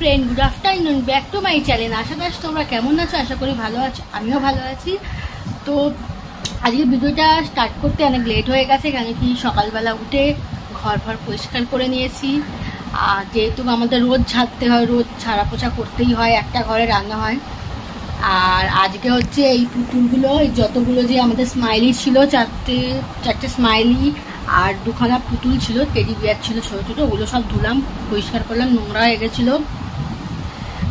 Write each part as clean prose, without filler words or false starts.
Friend, good afternoon, back to my channel Ashadas. তোমরা কেমন আছো? আশা করি ভালো আছো, আমিও ভালো আছি। তো আজকে ভিডিওটা স্টার্ট করতে অনেক লেট হয়ে গেছে, কেন কি সকালবেলা উঠে ঘর পরিষ্কার করে নিয়েছি। আর যেহেতু আমাদের রোজ ঝাড়তে হয়, রোজ ঝাড়া পোছা করতেই হয়, একটা ঘরে রান্না হয়। আর আজকে হচ্ছে এই পুতুলগুলো, এই যতগুলো যে আমাদের স্মাইলি ছিল, চারটে স্মাইলি আর দুখানা পুতুল ছিল, টেডি বিয়ার ছিল ছোটো ছোটো, ওগুলো সব ধুলাম, পরিষ্কার করলাম, নোংরা হয়ে গেছিলো।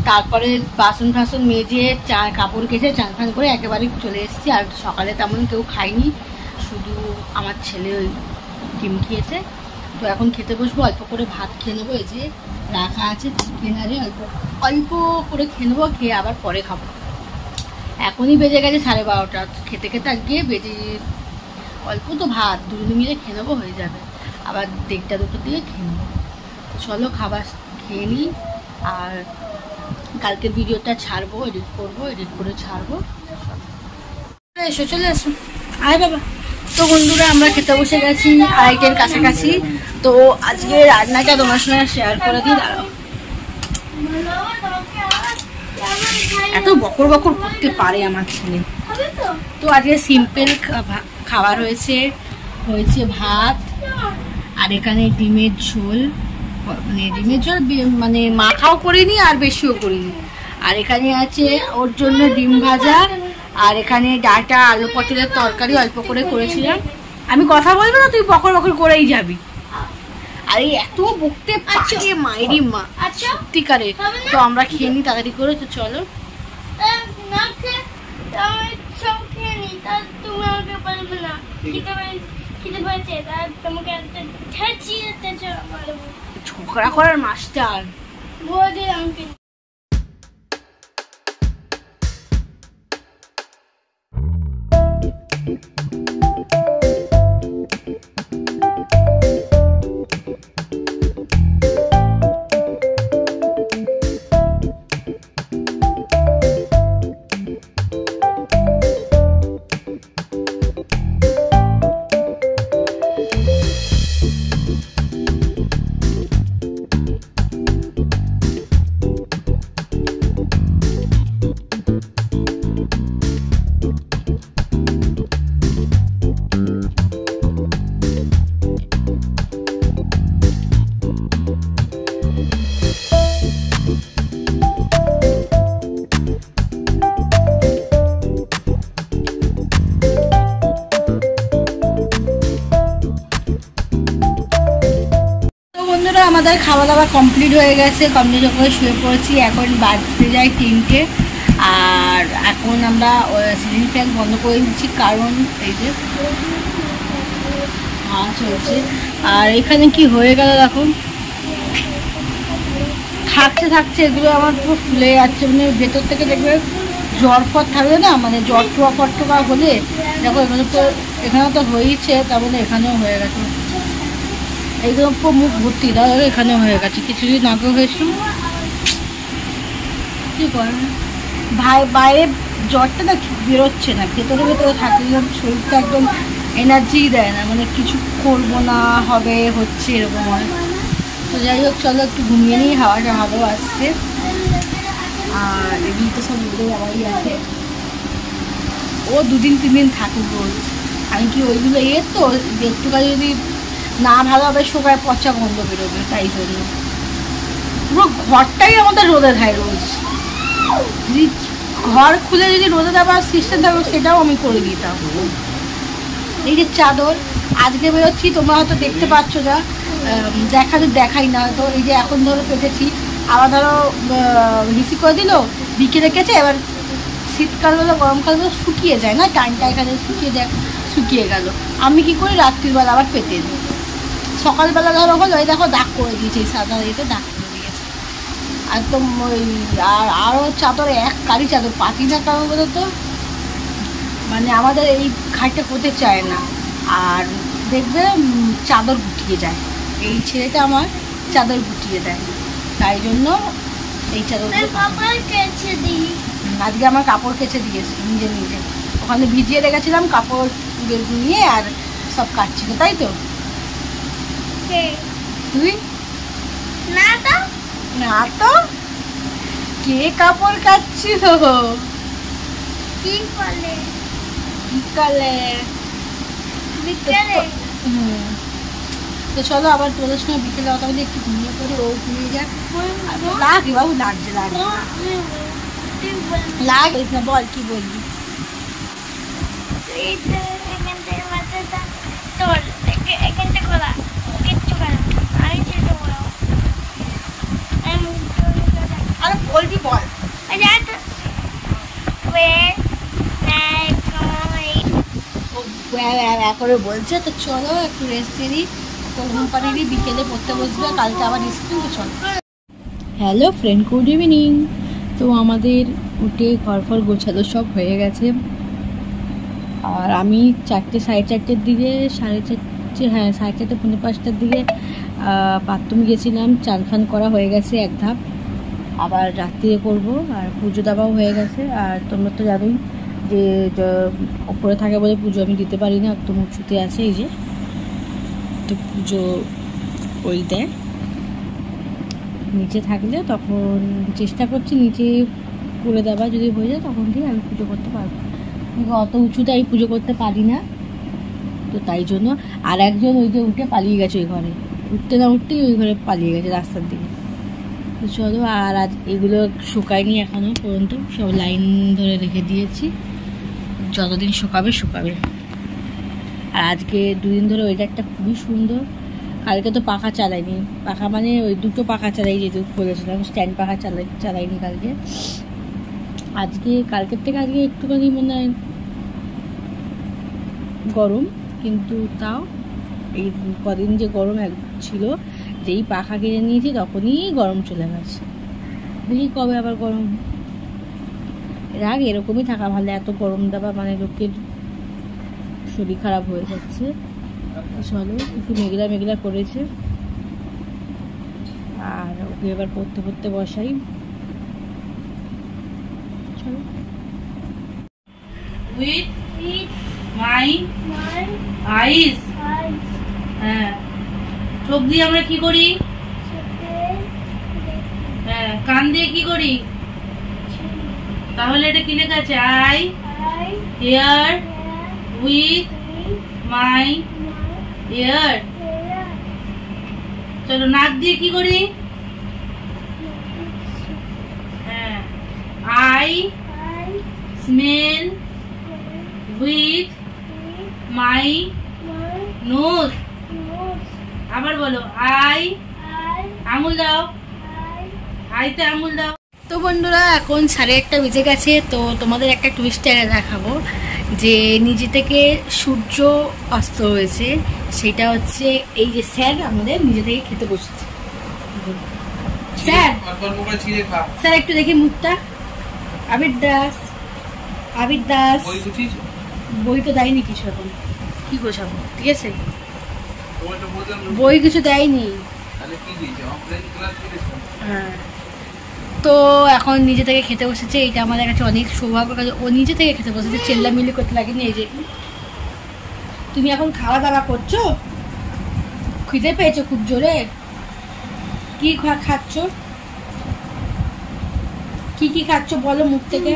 তারপরে বাসন ফাসন মেজে কাপড় কেচে চান ফান করে একেবারে চলে এসেছি। আর সকালে তেমন কেউ খাইনি, শুধু আমার ছেলে ওই ডিম খেয়েছে। তো এখন খেতে বসবো, অল্প করে ভাত খেয়ে নেবো। এই যে রাখা আছে চিকেন, আরে অল্প অল্প করে খেয়ে নেবো, খেয়ে আবার পরে খাবো। এখনই বেজে গেছে 12:30, খেতে খেতে গিয়ে বেজে অল্প তো ভাত দুজনে মিলে খেয়ে নেবো, হয়ে যাবে। আবার 1:30-2টোর দিকে খেয়ে নেবো। চলো খাবার খেয়ে নিই, আর কালকের ভিডিওটা ছাড়বো, এডিট করবো, এডিট করে ছাড়বো। এসো, চলে এসো, আয় বাবা। তো বন্ধুরা, আমরা খেতে বসে গেছি 2:30-এর কাছাকাছি। তো আজকে রান্নাটা তোমার সঙ্গে শেয়ার করে দিই। দাঁড়াও, এত বকর বকর করতে পারে আমার ছেলে। তো আজকে সিম্পল খাবার হয়েছে ভাত, আর এখানে ডিমের ঝোল, মানে ডিমের ঝোল মানে মাখাও করিনি আর বেশিও করিনি। আর এখানে আছে ওর জন্য ডিম ভাজা, আর এখানে ডাটা আলু পটলের তরকারি অল্প করে করেছিলাম। আমি কথা বলবো না, তুই বকর বকর করেই যাবি। আর এই এত বকতে পারে মায়েরই মা, সত্যিকারে। তো আমরা খেয়ে নিই তাড়াতাড়ি করে। তো চলো, ঝগড়া করার মাস্টার। আমাদের খাওয়া দাওয়া কমপ্লিট হয়ে গেছে, কমপ্লিট করে শুয়ে পড়েছি। এখন বাজতে যায় 3টে। আর এখন আমরা সিলিং ফ্যান বন্ধ করে দিচ্ছি, কারণ এই যে চলছে। আর এখানে কি হয়ে গেল দেখো, থাকছে এগুলো আমার পুরো ফুলে যাচ্ছে। মানে ভেতর থেকে দেখবে জ্বর ফর থাকবে না, মানে জ্বর টোকা হলে দেখো, এখানে তো হয়েছে, তার মানে এখানেও হয়ে গেছে। এইগুলো পুরো মুখ ভর্তি, দাও এখানে হয়ে গেছে, কিছুদিন আগে হয়েছিল। কি করে বাইরে জ্বরটা না বেরোচ্ছে না, ভেতরে থাকলে শরীরটা একদম এনার্জি দেয় না, মানে কিছু করবো না, হচ্ছে এরকম হয়। তো যাই হোক, চলো একটু ঘুমিয়ে নিই, হাওয়াটা ভালো আসছে। আর এগুলি তো সব রোদে যাওয়াই আছে, ও 2-3 দিন থাকুক রোজ। আমি কি ওইগুলো তো একটুখানি যদি না ভালোভাবে শোকায়, পচা গন্ধ বেরোবে, তাই জন্য পুরো ঘরটাই আমাদের রোদে দেয় রোজ। যদি ঘর খুলে যদি রোদে দেওয়ার সিস্টেম থাকবে, সেটাও আমি করে দিতাম। এই যে চাদর আজকে বেরোচ্ছি, তোমরা হয়তো দেখতে পাচ্ছ না, দেখাই না। তো এই যে এখন ধরো পেতেছি, আবার ধরো হিসি করে দিল, বিকেলে কেচে, এবার শীতকালবেলা গরমকালবেলা শুকিয়ে যায় না, টানটা এখানে শুকিয়ে গেল। আমি কি করি, রাত্রিবেলা আবার পেতে দিই। সকালবেলা ধরো হলো, এই দেখো দাগ করে দিয়েছে, এই সাদা ইয়েতে দাগ করে দিয়েছে একদম। ওই আরও চাদর, এক কারি চাদর পাতি না, কারণ বলো তো, মানে আমাদের এই খাটটা হতে চায় না। আর দেখবে চাদর গুটিয়ে যায়, এই ছেলেটা আমার চাদর গুটিয়ে দেয়, তাই জন্য এই চাদর আজকে আমার কাপড় কেচে দিয়েছি নিজে। ওখানে ভিজিয়ে রেখেছিলাম কাপড় নিয়ে, আর সব কাটছিল, তাই তো। তুই না তো কে কাপড় কাচ্ছিল? বিকালে। তো চলো আবার তোদের সঙ্গে বিকেলে কথা বলি, একটু ঘুমিয়ে পড়ি, ও ঘুমিয়ে যাক। লাগে বাবু, লাগছে লাগিস না, বল কি বলবি? আরে বলবি বল। করে বলছে তো চলো একটু রেস্ট নিই, তো ঘুম পাড়িয়ে বিকেলে পড়তে বসবে, কালকে আবার স্কুল। তো চলো। Hello friend, good evening. তো আমাদের উঠে ঘর ফর গোছালো সব হয়ে গেছে, আর আমি 4টে 4:30-এর দিকে, 4:30, হ্যাঁ 4:30 পৌনে 5টার দিকে বাথরুম গেছিলাম। চান ফান করা হয়ে গেছে এক ধাপ, আবার রাত্রিরে করবো, আর পুজো দেওয়াও হয়ে গেছে। আর তোমরা তো জানোই যে ওপরে থাকে বলে পুজো আমি দিতে পারি না, একদম উঁচুতে আছে এই যে, তো পুজো ওই দেয়। নিচে থাকলে তখন চেষ্টা করছি নিচে করে দেওয়া, যদি হয়ে যায় তখন ঠিক আমি পুজো করতে পারবো, কিন্তু অত উঁচুতে আমি পুজো করতে পারি না, তো তাই জন্য। আর একজন ওই যে উঠে পালিয়ে গেছে ওই ঘরে, উঠতে না উঠতেই ওই ঘরে পালিয়ে গেছে রাস্তার দিকে। তো চলো, আর আজ এগুলো শুকায়নি এখনও পর্যন্ত, সব লাইন ধরে রেখে দিয়েছি, যতদিন শুকাবে শুকাবে। আর আজকে 2 দিন ধরে ওয়েদারটা খুবই সুন্দর। কালকে তো পাখা চালাইনি, পাখা মানে ওই 2টো পাখা চালাই, যেহেতু বলেছিলাম স্ট্যান্ড পাখা চালাইনি কালকে। কালকের থেকে আজকে একটুখানি মনে হয় গরম, কিন্তু তাও এই কদিন যে গরম ছিল, যেই পাখা কিনে নিয়েছি তখনই গরম চলে গেছে। দেখি কবে আবার গরম। এর আগে এরকমই থাকা ভালো, এত গরম দেওয়া মানে লোকের শরীর খারাপ হয়ে যাচ্ছে। চলো, একটু মেঘলা মেঘলা করেছে, আর ওকে এবার পড়তে বসাই। চলো। উইথ মাই আইস। হ্যাঁ, চোখ দিয়ে আমরা কি করি? হ্যাঁ, কান দিয়ে কি করি? তাহলে এটা কি লেখা আছে? I hear with my ear. চলো, নাক দিয়ে কি করি? হ্যাঁ, I smell with my nose. আবার বলো, আই, আঙুল দাও, আইতে আঙুল দাও। তো বন্ধুরা, এখন 1:30 বেজে গেছে। তো তোমাদের একটা টুইস্ট দেখাবো, যে নিজে থেকে সূর্য অস্ত হয়েছে। সেটা হচ্ছে এই যে স্যার আমাদের নিজে থেকে খেতে বসেছে। স্যার একটু দেখি মুখটা। আবির দাস বই তো দেয়নি কিছু, এখন কি গোছাবো? ঠিক আছে, বই কিছু দেয়নি। হ্যাঁ, তো এখন নিজে থেকে খেতে বসেছে। এটা আমাদের কাছে অনেক সৌভাগ্য, ও নিজে থেকে খেতে বসেছে, চেল্লামিল্লি করতে লাগেনি। এই যে তুমি এখন খাওয়া দাওয়া করছো, খিদে পেয়েছো খুব জোরে, কি খাচ্ছ? কি খাচ্ছ বলো মুখ থেকে।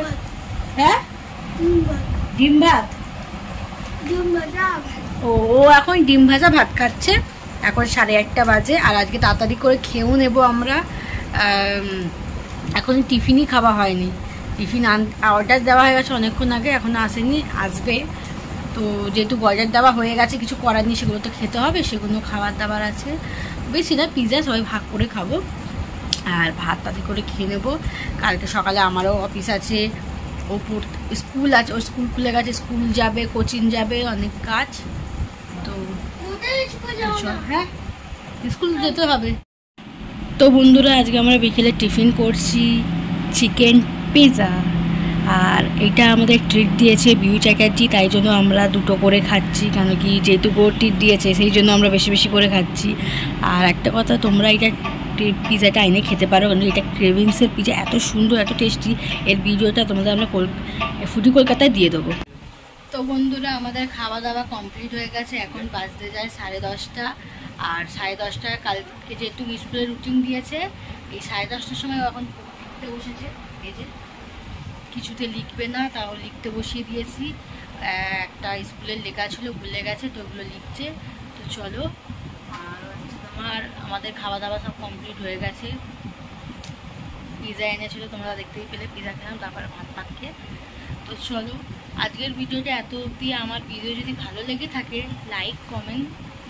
হ্যাঁ, ডিম ভাত। ও এখন ডিম ভাজা ভাত খাচ্ছে। এখন 8:30 বাজে, আর আজকে তাড়াতাড়ি করে খেয়েও নেব আমরা। এখন টিফিনই খাওয়া হয়নি, টিফিন অর্ডার দেওয়া হয়ে গেছে অনেকক্ষণ আগে, এখনও আসেনি, আসবে। তো যেহেতু অর্ডার দেওয়া হয়ে গেছে, কিছু করার নেই, সেগুলো তো খেতে হবে, সেগুলো খাবার দাবার আছে বেশি না, পিৎজা সবাই ভাগ করে খাবো, আর ভাত তাতে করে খেয়ে নেবো। কালকে সকালে আমারও অফিস আছে, ও স্কুল আছে, ও স্কুল খুলে গেছে, স্কুল যাবে, কোচিং যাবে, অনেক কাজ। তো হ্যাঁ, স্কুল যেতে হবে। তো বন্ধুরা, আজকে আমরা বিকেলে টিফিন করছি চিকেন পিৎজা, আর এটা আমাদের ট্রিট দিয়েছে বিউ চ্যাটার্জি, তাই জন্য আমরা 2টো করে খাচ্ছি, কেন কি যেহেতু ট্রিট দিয়েছে সেই জন্য আমরা বেশি বেশি করে খাচ্ছি। আর একটা কথা, তোমরা এটা পিৎজাটা এনে খেতে পারো, কারণ এটা ক্রেভিংসের পিৎজা, এত সুন্দর, এত টেস্টি। এর ভিডিওটা তোমাদের আমরা ফুডি কলকাতায় দিয়ে দেবো। তো বন্ধুরা, আমাদের খাওয়া দাওয়া কমপ্লিট হয়ে গেছে, এখন বাজতে যায় 10:30। আর 10:30 কালকে যেহেতু স্কুলের রুটিন দিয়েছে, এই 10:30টার সময় এখন পড়তে বসেছে। এই যে কিছুতে লিখবে না, তাও লিখতে বসিয়ে দিয়েছি। একটা স্কুলের লেখা ছিল ভুলে গেছে, তো ওগুলো লিখছে। তো চলো, আর আমাদের খাওয়া দাওয়া সব কমপ্লিট হয়ে গেছে। পিৎজা এনেছিল, তোমরা দেখতেই পেলে, পিৎজা খেলাম, তারপরে ভাত ভাত খেয়ে। তো চলো, আজকের ভিডিওটা এত অবধি। আমার ভিডিও যদি ভালো লেগে থাকে লাইক কমেন্ট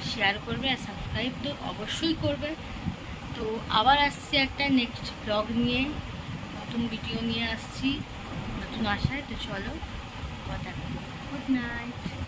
শেয়ার করবে, আর সাবস্ক্রাইব তো অবশ্যই করবে। তো আবার আসছি একটা নেক্সট ব্লগ নিয়ে, নতুন ভিডিও নিয়ে আসছি নতুন আশায়। তো চলো, কথা গুড নাইট।